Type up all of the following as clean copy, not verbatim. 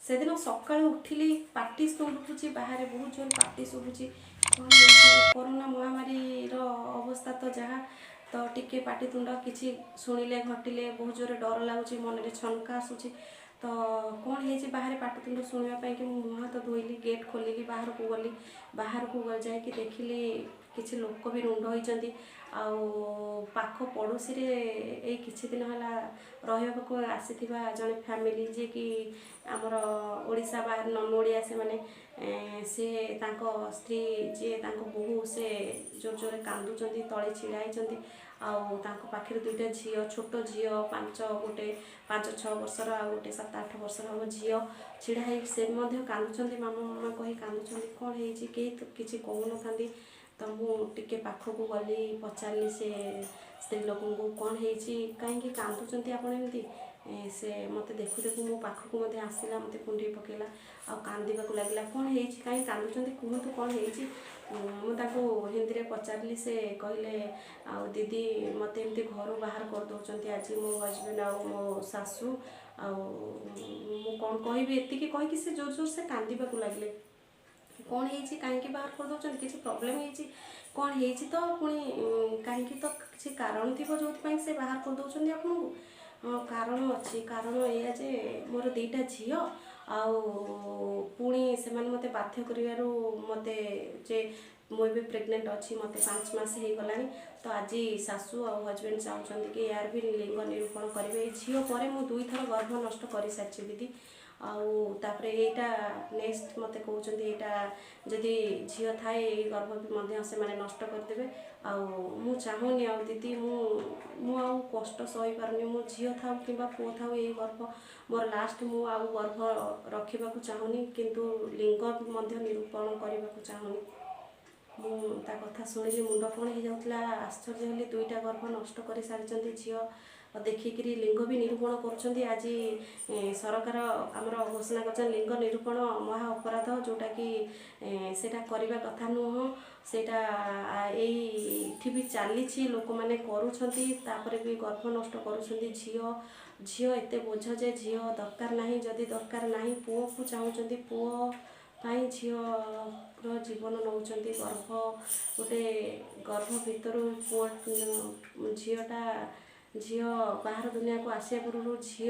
से दिन सका उठिली पाटी शुभुची बाहर बहुत जोर पाटी शुभुची कोरोना महामारी अवस्था तो जहाँ तो टिके पाटी तुंड किसी शुणिले घटिले बहुत जोर डर लगुच मन में छनका आसूँ तो कौन है बाहर पाटितुंड शुणापी कि मुँह हाथ धोइली गेट खोलिली बाहर को गली बाहर को जा देखिली किसी लोक भी रुंड होती पाख पड़ोसी रे किछि दिन है रही आसी जड़े फैमिली जी कि आमर ओडिशा बाहर नन ओडिया से माने से स्त्री जी बोहू से जोर जोर कांदुचंती तले छिड़ा होती पाखे दुईटा झी छोट झी गोटे 5-6 वर्षर आ गोटे 7-8 वर्षर हम झी छिड़ा से कांदुचंती मामा मामा कही कांदुचंती कौन है किसी कहून था तो मुझे पाखक गली पचारि से स्त्री लोक कौन है कहीं कांदुचंती आपड़ी से मत देखु देखु मो पाखक आसला मत कुंडे पकेला आ कांदीबा लगे कौन है कहीं कांदुचंती कहतु कौन है मुझे हिंदी में पचारि से कहले आ दीदी मत एमती घर बाहर कर दौरान आज मो हजबैंड आ मो सासू आ कौन कहि एति कहीकि से जोर जोर से कांदीबा लगे कौन है कहीं बाहर कर दौरान किसी प्रोब्लेम है कौन है तो पुणी कहीं तो किसी कारण थी जो से बाहर कर दौरान आपन को कारण अच्छी कारण या जे मोर 2टा झी पुणी से मत बाध्य कर मत जे मुझे प्रेग्नेंट अच्छी मत 5 मास हो गला तो आज सासू और हजबैंड चाहते कि यार भी लिंग निरूपण करेंगे झील पर मुझे 2 थर गर्भ नष्ट कर सारी दीदी आउे यहाँ नेक्स्ट मत कहते यहाँ जदि झी थाए गर्भ भी से नष्ट करदे आउ चाहूनी आ दीदी मु कष्ट सही पारनी मो झी था कि पुओ था ये गर्भ मोर लास्ट मु आउ गर्भ रखा चाहूनी किंतु लिंग निरूपण करने को चाहूनी मुझा कथा शुणिली मुंड कौन हो जाता आश्चर्य हेली 2टा गर्भ नष्ट कर सारी झी देखिकी लिंग भी निरूपण कर आज सरकार आमर घोषणा कर लिंग निरूपण महा अपराध जोटा कि सेटा करने कथा नुह सेटा ये भी चली लोक मैंने कर भी गर्भ नष्ट कर झी एत बोझ जे झी दरकार ना जदि दरकार ना पुओ को चाहते पुओ झीर जीवन नौ गर्भ गोटे गर्भ भितर पुओ झीटा झी बाहर दुनिया को आसिया पूर्व झी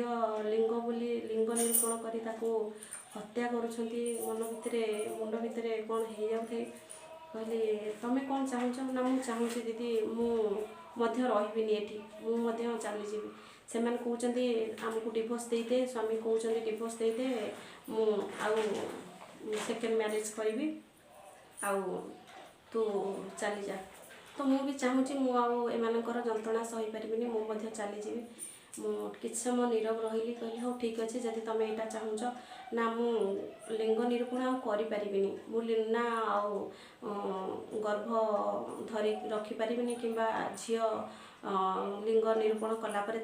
लिंग बोली लिंग निरूपण कर हत्या कर मन भितर मुंड भितर कौन हो जाए कहली तुम्हें कौन चाहूच ना मुझे चाहूँगी दीदी मुझे रही ये मुझे चलीजी से कहते आमको डिवोर्स देदे स्वामी कहते डिवोर्स देदे सेकेंड मैरिज करी तू चली जा तो मुझे चाहूँगी मुझे जंत्रणा सही पारि मुझे चलीजी किसी समय नीरव रही कहली हाँ ठीक अच्छे जदि तुम यहाँ चाहूच ना मु लिंग निरूपण मुझे ना गर्भ धरी रखिपारि कि झी लिंग निरूपण कलापर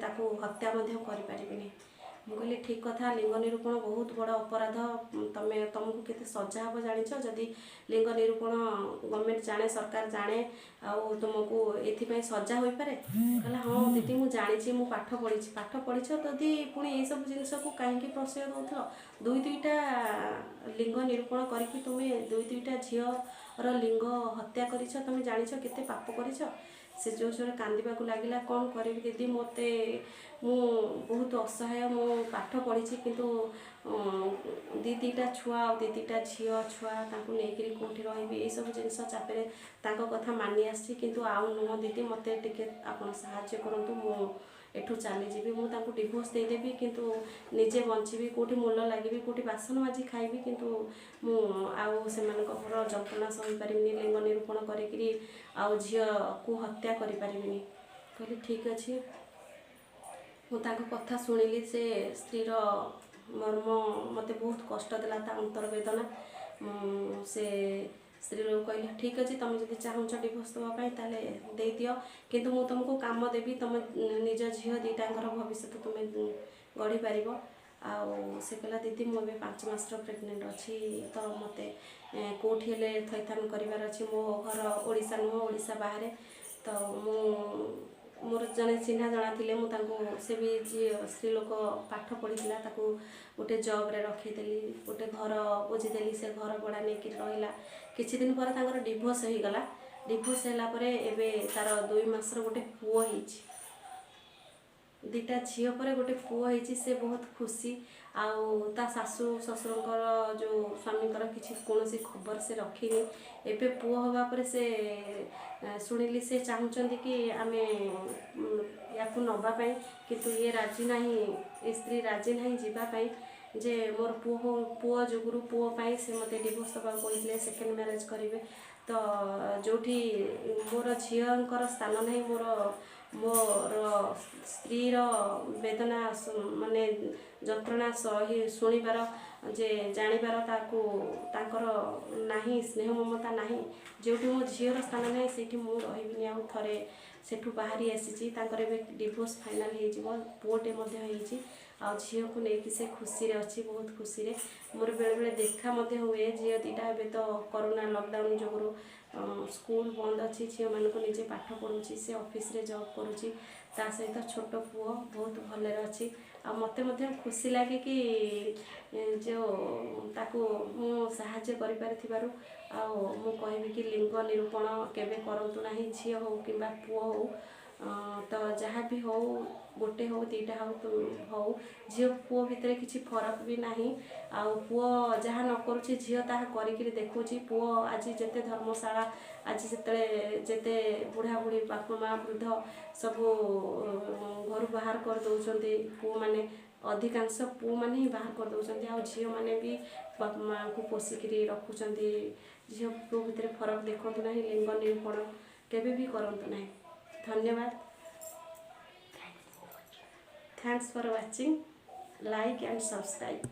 हत्या करें मुझे ठीक कथा लिंग निरूपण बहुत बड़ अपराध तुमको केते सजा हम जान जदि लिंग निरूपण गवर्नमेंट जाने सरकार जाने तुमको ये सजा हो पारे कहला हाँ दीदी मुझे जानी मु पाठ पढ़ी जदि पुणी ये सब जिनस को कहीं प्रश्रय दौ 2टा लिंग निरूपण करके तुम्हें 2टा झीर लिंग हत्या कर तुम जान के पाप कर से जो जोर कांदीबा लगे कौन करी दीदी मत मु बहुत असहाय मु पाठ पढ़ी किंतु 2टा छुआ 2टा झी छुआ नहीं कौटी रही सब जिन चापे कथा मानि आसी किंतु आउ नुह दीदी मत आप साहाय्य करूँ मु एठू चलीजी मुझे डिवोर्स देदेवी किंतु निजे बची कौटी मूल लगे कौटी बासन माजी खाइबी किंतु मुझे जंत्रणा सही पारि लिंग निरूपण करी झी को हत्या करें कहली ठीक अच्छे मुझे कथा शुणिली से स्त्रीर मर्म मत बहुत कष्ट देला अंतर्वेदना से स्त्री लोग कहले ठीक अच्छे तुम जब चाहूच डिवोर्स देवाई ताले दे दियो किंतु मु तुमको काम देवी तुम निज झी 2टांकर भविष्य तुम्हें गढ़ी पार से कहला दीदी मुझे 5 मास प्रेग्नेंट अच्छी तो मत कौटी थैथान करार अच्छी मो घर ओडिशा नुह ओडिशा बाहर तो मोर जड़े चिन्हा जना थे से भी जी स्त्री लोक पाठ पढ़ी ताकू गोटे जॉब रखीदेली गोटे घर बुझीदेली से घर भड़ा नहीं रहा किछि दिन पर डिवोर्स हो गला डिवोर्स है तार 2 मासर गोटे पुओ होइछि दीटा झील पर गोटे पुओ होइछि से बहुत खुशी आउ ता सासू ससुरंकर जो स्वामींकर किसी कौन खबर से रखीनी एबे पुओ हवा पर से शुणिली से चाहूँगी कि आम या नवापाई किंतु ये राजी नहीं ए स्त्री राजी नहीं जीवापाई जे मोर पुओ जुगुरु पुओ पाई से मते डिवोर्स दबा कहते सेकेंड मैरेज करेंगे तो जो मोर झीलकर स्थान नहीं मोर स्त्री वेदना माने जंत्रणा शुणिबार जे जानिबार ताकू तांकर नाही स्नेह ममता नाही जो मो झीर स्थान ना से मु रही आउ थे सेठू बाहरी आसी डिवोर्स फाइनाल हो पुओटे आ झील को लेकिन से खुशी रे अच्छी बहुत खुशी रे मोर बेले बेले देखा हुए झील दीटा ए तो कोरोना लॉकडाउन जो स्कूल बंद अच्छी झील मान निजे पाठ पढ़ुची से ऑफिस रे जॉब करुची ता सहित छोट पुओ बहुत भलरे अच्छी आ मते खुशी लगे कि जो ताकू मु साहाय्य करि पारिथिबारु आ मु कहबी कि लिंग निरूपण केबे करंतु नाही झील हो किंबा पुओ हो तो जहाँ भी हो गोटे हो दीटा हो झील पुओ भितर किसी फरक भी नहीं आउ पुओ जहाँ न करुँची झील ताहा करिकिरि देखुची पुओ आज जेते धर्मशाला आज जेते बुढ़ा बुढ़ी बापा माँ वृद्ध सबू घर बाहर कर दौरान पुओ माने अधिकांश पुओ माने ही बाहर कर दौरान आ झील माने भी बापा माँ को पोषिकी रखुंट झील पुओ भितर फरक देखु ना लिंग निरूपण केबे भी करंतु ना धन्यवाद thanks for watching like and subscribe.